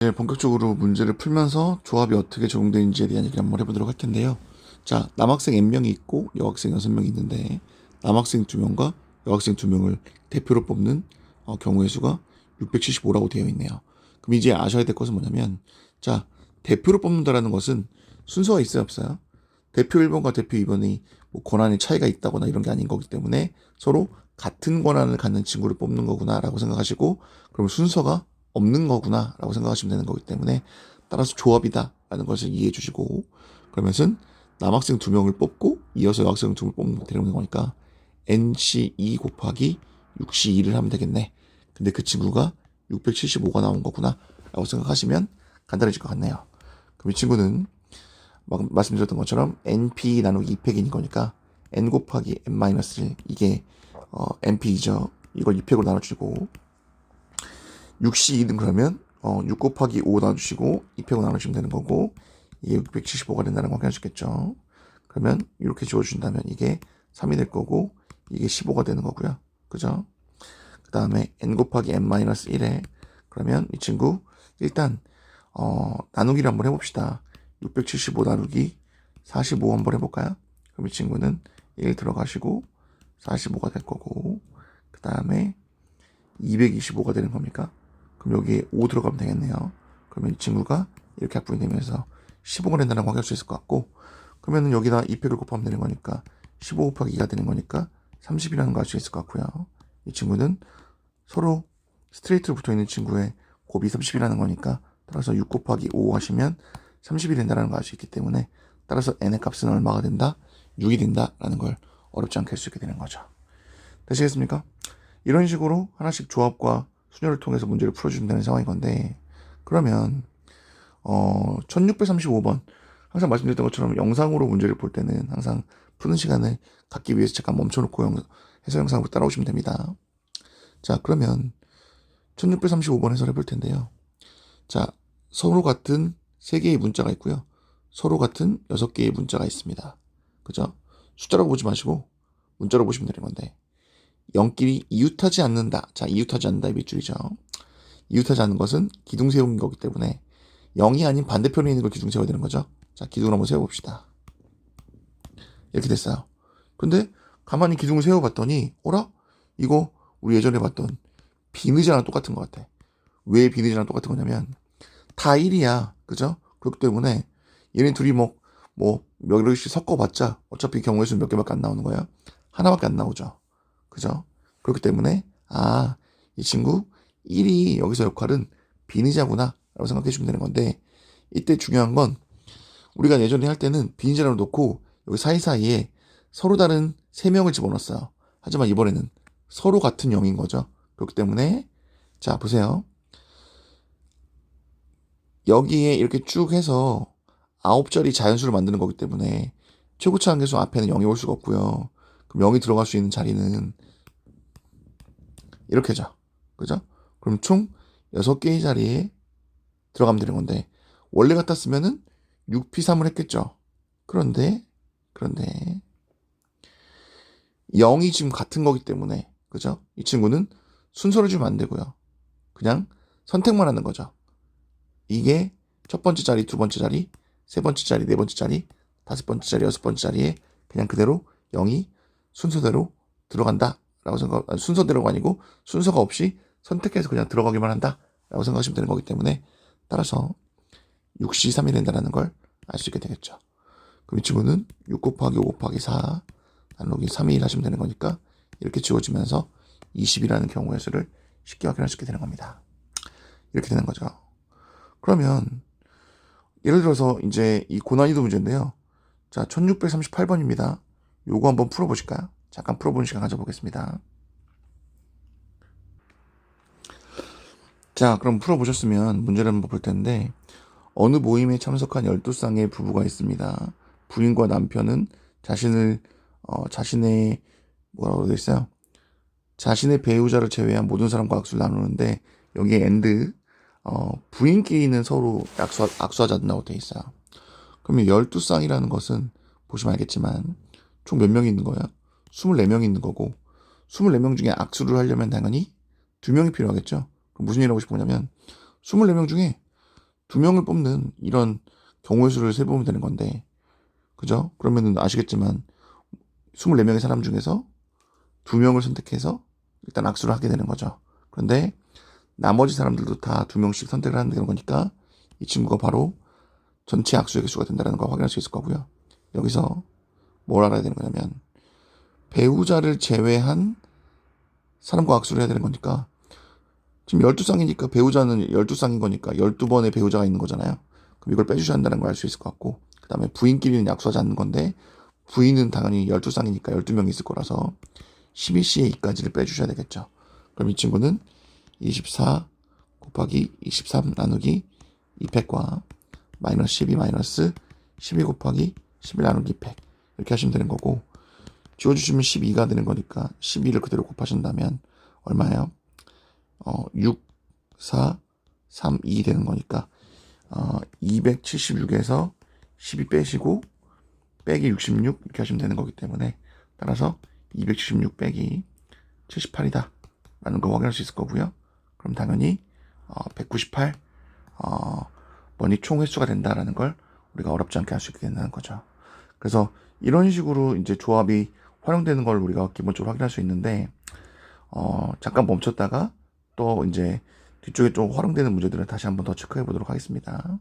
네, 본격적으로 문제를 풀면서 조합이 어떻게 적용되는지에 대한 얘기를 한번 해보도록 할 텐데요. 자, 남학생 N명이 있고 여학생 6명이 있는데 남학생 2명과 여학생 2명을 대표로 뽑는 경우의 수가 675라고 되어 있네요. 그럼 이제 아셔야 될 것은 뭐냐면, 자, 대표로 뽑는다라는 것은 순서가 있어요, 없어요? 대표 1번과 대표 2번이 뭐 권한의 차이가 있다거나 이런 게 아닌 거기 때문에 서로 같은 권한을 갖는 친구를 뽑는 거구나라고 생각하시고, 그럼 순서가 없는 거구나라고 생각하시면 되는 거기 때문에, 따라서 조합이다라는 것을 이해해 주시고, 그러면은 남학생 2명을 뽑고 이어서 여학생 2명을 뽑는 되는 거니까 NC2 곱하기 6C2를 하면 되겠네. 근데 그 친구가 675가 나온 거구나 라고 생각하시면 간단해질 것 같네요. 그럼 이 친구는 말씀드렸던 것처럼 NP 나누기 2팩인 거니까 N 곱하기 N-1 이게 NP이죠. 이걸 2팩으로 나눠주고 6C2는 그러면 6 곱하기 5 나눠주시고 2팩으로 나눠주시면 되는 거고, 이게 675가 된다는 거 확인하시겠죠. 그러면 이렇게 지워준다면 이게 3이 될 거고 이게 15가 되는 거고요. 그죠? 그 다음에 n 곱하기 n-1에 그러면 이 친구 일단 나누기를 한번 해봅시다. 675 나누기 45 한번 해볼까요? 그럼 이 친구는 1 들어가시고 45가 될 거고, 그 다음에 225가 되는 겁니까? 그럼 여기에 5 들어가면 되겠네요. 그러면 이 친구가 이렇게 합분이 되면서 15가 된다는 거 확인할 수 있을 것 같고, 그러면은 여기다 2팩을 곱하면 되는 거니까 15 곱하기 2가 되는 거니까 30이라는 거 알 수 있을 것 같고요. 이 친구는 서로 스트레이트로 붙어있는 친구의 곱이 30이라는 거니까 따라서 6 곱하기 5 하시면 30이 된다는 걸 알 수 있기 때문에, 따라서 n의 값은 얼마가 된다? 6이 된다라는 걸 어렵지 않게 할 수 있게 되는 거죠. 되시겠습니까? 이런 식으로 하나씩 조합과 순열을 통해서 문제를 풀어주면 되는 상황인 건데, 그러면 1635번 항상 말씀드렸던 것처럼 영상으로 문제를 볼 때는 항상 푸는 시간을 갖기 위해서 잠깐 멈춰놓고 해설 영상으로 따라오시면 됩니다. 자, 그러면 1635번 해설해 볼 텐데요. 자, 서로 같은 3개의 문자가 있고요. 서로 같은 6개의 문자가 있습니다. 그죠? 숫자라고 보지 마시고 문자로 보시면 되는 건데, 0끼리 이웃하지 않는다. 자, 이웃하지 않는다의 밑줄이죠. 이웃하지 않는 것은 기둥 세우는 거기 때문에 0이 아닌 반대편에 있는 걸 기둥 세워야 되는 거죠. 자, 기둥을 한번 세워봅시다. 이렇게 됐어요. 근데 가만히 기둥을 세워봤더니 어라? 이거 우리 예전에 봤던 비느지랑 똑같은 것 같아. 왜 비느지랑 똑같은 거냐면 다 1이야. 그죠? 그렇기 때문에 얘네 둘이 몇 개씩 섞어봤자 어차피 경우의 수는 몇 개밖에 안 나오는 거야. 하나밖에 안 나오죠. 그죠? 그렇기 때문에 이 친구 1이 여기서 역할은 비느자구나 라고 생각해 주면 되는 건데, 이때 중요한 건 우리가 예전에 할 때는 비느자를 놓고 여기 사이사이에 서로 다른 3명을 집어넣었어요. 하지만 이번에는 서로 같은 0인 거죠. 그렇기 때문에 자, 보세요. 여기에 이렇게 쭉 해서 9자리 자연수를 만드는 거기 때문에 최고차 한계수 앞에는 0이 올 수가 없고요. 그럼 0이 들어갈 수 있는 자리는 이렇게죠. 그죠? 그럼 총 6개의 자리에 들어가면 되는 건데, 원래 같았으면은 6P3을 했겠죠. 그런데 0이 지금 같은 거기 때문에, 그죠? 이 친구는 순서를 주면 안 되고요. 그냥 선택만 하는 거죠. 이게 첫 번째 자리, 두 번째 자리, 세 번째 자리, 네 번째 자리, 다섯 번째 자리, 여섯 번째 자리에 그냥 그대로 0이 순서대로 들어간다 라고 순서대로가 아니고 순서가 없이 선택해서 그냥 들어가기만 한다 라고 생각하시면 되는 거기 때문에, 따라서 6C3이 된다는 걸 알 수 있게 되겠죠. 그럼 이 친구는 6 곱하기 5 곱하기 4 나누기 3이 1 하시면 되는 거니까 이렇게 지워지면서 20이라는 경우의 수를 쉽게 확인할 수 있게 되는 겁니다. 이렇게 되는 거죠. 그러면 예를 들어서 이제 이 고난이도 문제인데요. 자, 1638번입니다. 요거 한번 풀어보실까요? 잠깐 풀어보는 시간 가져보겠습니다. 자, 그럼 풀어보셨으면 문제를 한번 볼 텐데, 어느 모임에 참석한 12쌍의 부부가 있습니다. 부인과 남편은 자신의 뭐라고 되어 있어요? 자신의 배우자를 제외한 모든 사람과 악수를 나누는데, 여기에 부인끼리는 서로 악수하지 않는다고 되어 있어요. 그러면 12쌍이라는 것은 보시면 알겠지만 총 몇 명이 있는 거예요? 24명이 있는 거고, 24명 중에 악수를 하려면 당연히 2명이 필요하겠죠. 그럼 무슨 일 하고 싶은 거냐면 24명 중에 두 명을 뽑는 이런 경우의 수를 세보면 되는 건데, 그죠? 그러면은 아시겠지만 24명의 사람 중에서 두 명을 선택해서 일단 악수를 하게 되는 거죠. 그런데 나머지 사람들도 다 두 명씩 선택을 하는 거니까 이 친구가 바로 전체 악수의 개수가 된다는 걸 확인할 수 있을 거고요. 여기서 뭘 알아야 되는 거냐면 배우자를 제외한 사람과 악수를 해야 되는 거니까 지금 12쌍이니까 배우자는 12쌍인 거니까 12번의 배우자가 있는 거잖아요. 그럼 이걸 빼주셔야 한다는 걸 알 수 있을 것 같고 그 다음에 부인끼리는 약수하지 않는 건데 부인은 당연히 12쌍이니까 12명이 있을 거라서 12C의 2까지를 빼주셔야 되겠죠. 그럼 이 친구는 24 곱하기 23 나누기 2팩과 마이너스 12 마이너스 12 곱하기 11 나누기 100 이렇게 하시면 되는 거고 지워주시면 12가 되는 거니까 12를 그대로 곱하신다면 얼마예요? 6, 4, 3, 2 되는 거니까 276에서 12 빼시고 빼기 66 이렇게 하시면 되는 거기 때문에 따라서 276 빼기 78이다 라는 거 확인할 수 있을 거고요. 그럼 당연히 198 번이 총 횟수가 된다라는 걸 우리가 어렵지 않게 할 수 있게 된다는 거죠. 그래서 이런 식으로 이제 조합이 활용되는 걸 우리가 기본적으로 확인할 수 있는데 잠깐 멈췄다가 또 이제 뒤쪽에 좀 활용되는 문제들을 다시 한번 더 체크해 보도록 하겠습니다.